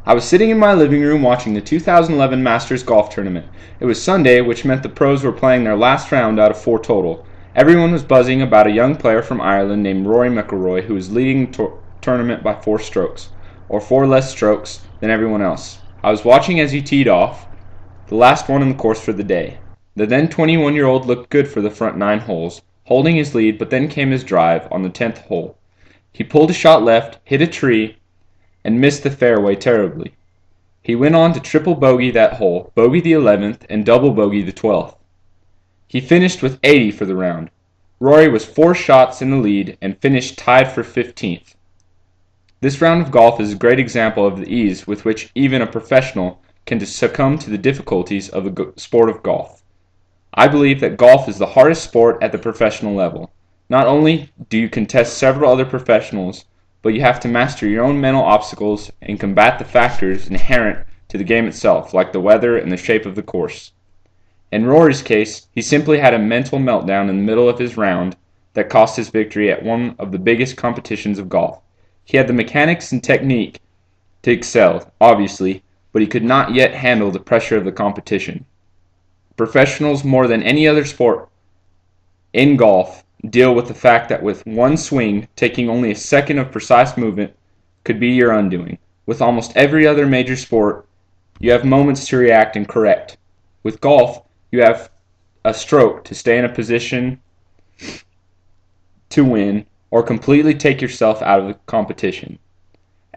I was sitting in my living room watching the 2011 Masters Golf Tournament. It was Sunday, which meant the pros were playing their last round out of 4 total. Everyone was buzzing about a young player from Ireland named Rory McIlroy who was leading the tournament by 4 strokes, or 4 less strokes than everyone else. I was watching as he teed off, the last one in the course for the day. The then 21-year-old looked good for the front 9 holes, holding his lead, but then came his drive on the 10th hole. He pulled a shot left, hit a tree, and missed the fairway terribly. He went on to triple bogey that hole, bogey the 11th, and double bogey the 12th. He finished with 80 for the round. Rory was 4 shots in the lead and finished tied for 15th. This round of golf is a great example of the ease with which even a professional can succumb to the difficulties of the sport of golf. I believe that golf is the hardest sport at the professional level. Not only do you contest several other professionals, but you have to master your own mental obstacles and combat the factors inherent to the game itself, like the weather and the shape of the course. In Rory's case, he simply had a mental meltdown in the middle of his round that cost his victory at one of the biggest competitions of golf. He had the mechanics and technique to excel, obviously, but he could not yet handle the pressure of the competition. Professionals, more than any other sport in golf, deal with the fact that with one swing, taking only a second of precise movement could be your undoing. With almost every other major sport, you have moments to react and correct. With golf, you have a stroke to stay in a position to win or completely take yourself out of the competition.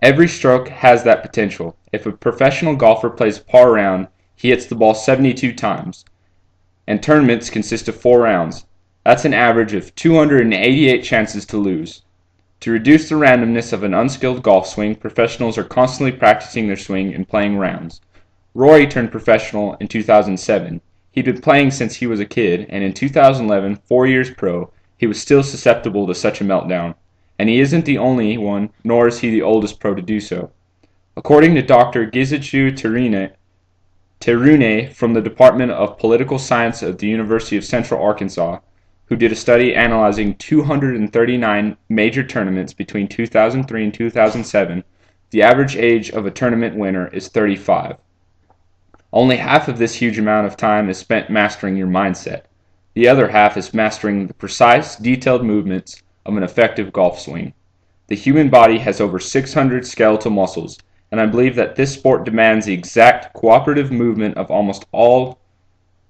Every stroke has that potential. If a professional golfer plays a par round, he hits the ball 72 times, and tournaments consist of 4 rounds. That's an average of 288 chances to lose. To reduce the randomness of an unskilled golf swing, professionals are constantly practicing their swing and playing rounds. Rory turned professional in 2007. He'd been playing since he was a kid, and in 2011, 4 years pro, he was still susceptible to such a meltdown. And he isn't the only one, nor is he the oldest pro to do so. According to Dr. Gizuchu Terune from the Department of Political Science at the University of Central Arkansas, who did a study analyzing 239 major tournaments between 2003 and 2007, the average age of a tournament winner is 35. Only half of this huge amount of time is spent mastering your mindset. The other half is mastering the precise, detailed movements of an effective golf swing. The human body has over 600 skeletal muscles, and I believe that this sport demands the exact cooperative movement of almost all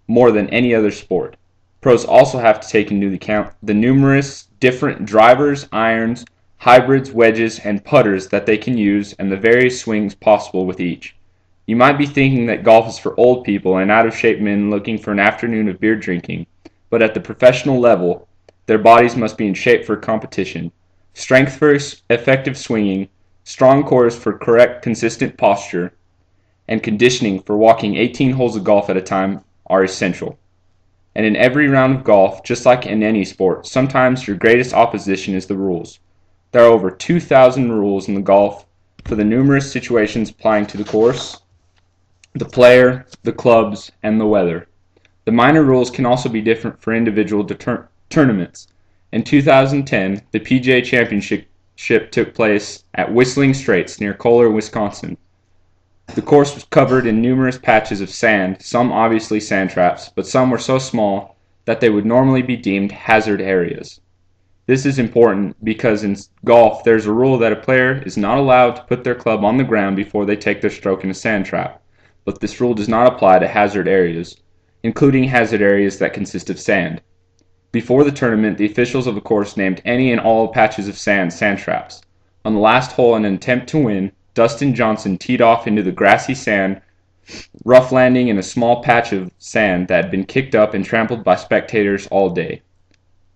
more than any other sport. Pros also have to take into account the numerous different drivers, irons, hybrids, wedges, and putters that they can use and the various swings possible with each. You might be thinking that golf is for old people and out-of-shape men looking for an afternoon of beer drinking, but at the professional level, their bodies must be in shape for competition. Strength for effective swinging, strong cores for correct, consistent posture, and conditioning for walking 18 holes of golf at a time are essential. And in every round of golf, just like in any sport, sometimes your greatest opposition is the rules. There are over 2,000 rules in the golf for the numerous situations applying to the course, the player, the clubs, and the weather. The minor rules can also be different for individual tournaments. In 2010, the PGA Championship took place at Whistling Straits near Kohler, Wisconsin. The course was covered in numerous patches of sand, some obviously sand traps, but some were so small that they would normally be deemed hazard areas. This is important because in golf there's a rule that a player is not allowed to put their club on the ground before they take their stroke in a sand trap, but this rule does not apply to hazard areas, including hazard areas that consist of sand. Before the tournament, the officials of the course named any and all patches of sand traps. On the last hole in an attempt to win, Dustin Johnson teed off into the grassy sand, rough landing in a small patch of sand that had been kicked up and trampled by spectators all day.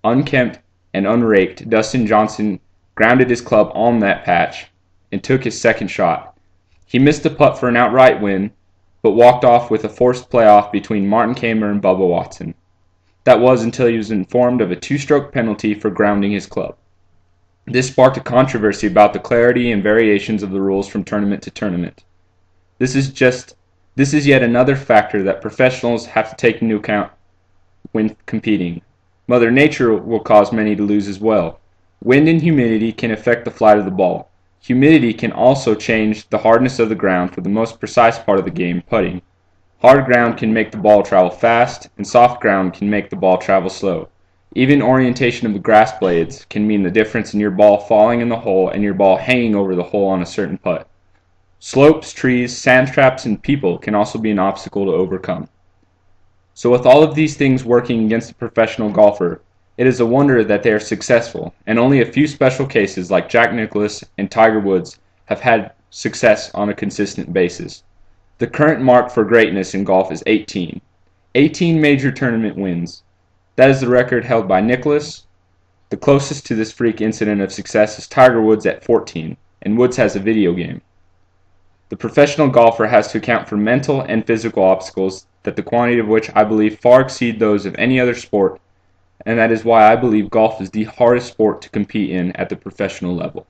Unkempt and unraked, Dustin Johnson grounded his club on that patch and took his second shot. He missed the putt for an outright win, but walked off with a forced playoff between Martin Kaymer and Bubba Watson. That was until he was informed of a 2-stroke penalty for grounding his club. This sparked a controversy about the clarity and variations of the rules from tournament to tournament. This is yet another factor that professionals have to take into account when competing. Mother Nature will cause many to lose as well. Wind and humidity can affect the flight of the ball. Humidity can also change the hardness of the ground for the most precise part of the game, putting. Hard ground can make the ball travel fast, and soft ground can make the ball travel slow. Even orientation of the grass blades can mean the difference in your ball falling in the hole and your ball hanging over the hole on a certain putt. Slopes, trees, sand traps, and people can also be an obstacle to overcome. So with all of these things working against a professional golfer, it is a wonder that they are successful, and only a few special cases like Jack Nicklaus and Tiger Woods have had success on a consistent basis. The current mark for greatness in golf is 18. 18 major tournament wins. That is the record held by Nicklaus. The closest to this freak incident of success is Tiger Woods at 14, and Woods has a video game. The professional golfer has to account for mental and physical obstacles that the quantity of which I believe far exceed those of any other sport, and that is why I believe golf is the hardest sport to compete in at the professional level.